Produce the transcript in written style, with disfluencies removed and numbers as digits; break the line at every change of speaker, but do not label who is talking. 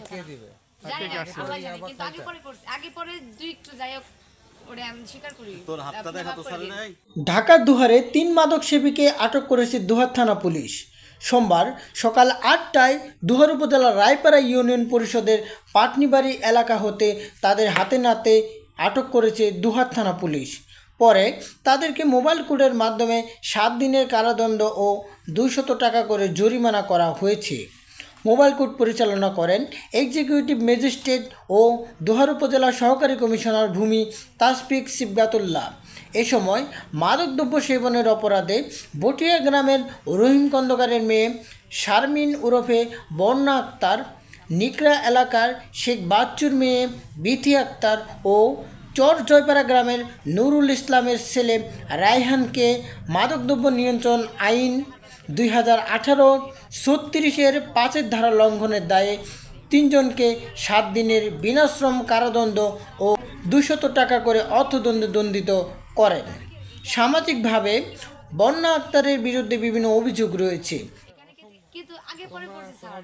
কে দিবে
জানি না আল্লাহ জানে কিন্তু আগে পরে করছে আগে পরে দুই একটু যাই হোক ওরে আমি স্বীকার করি
তোর হাতটা দেখা তো সারে নাই।
ঢাকার দুহারে ৩ মাদক সেবীকে আটক করেছে দুহার থানা পুলিশ। সোমবার সকাল ৮টায় দুহার উপজেলার রায়পাড়া ইউনিয়ন পরিষদের পাটনিবাড়ি এলাকা হতে তাদের হাতে নাতে আটক করেছে দুহার থানা পুলিশ। পরে তাদেরকে মোবাইল কোর্টের মাধ্যমে ৭ দিনের কারাদণ্ড ও ২০০ টাকা করে জরিমানা করা হয়েছে। মোবাইল কোর্ট পরিচালনা করেন এক্সিকিউটিভ ম্যাজিস্ট্রেট ও দুহার উপজেলা সহকারী কমিশনার ভূমি তাসফিক সিবগাতুল্লাহ। এ সময় মাদকদ্রব্য সেবনের অপরাধে বটিয়া গ্রামের রহিম খন্দকারের মেয়ে শারমিন ওরফে বর্ণা আক্তার, নিকরা এলাকার শেখ বাচ্চুর মেয়ে বিথি আক্তার ও চর জয়পাড়া গ্রামের নুরুল ইসলামের ছেলে রায়হানকে মাদকদ্রব্য নিয়ন্ত্রণ আইন 2018-36-এর 5 ধারা লঙ্ঘনের দায়ে 3 জনকে 7 দিনের বিনাশ্রম কারাদণ্ড ও 200 টাকা করে অর্থদণ্ডে দণ্ডিত করেন। সামাজিকভাবে বন্যা আক্তারের বিরুদ্ধে বিভিন্ন অভিযোগ রয়েছে।
কিন্তু আগে পরে করছে স্যার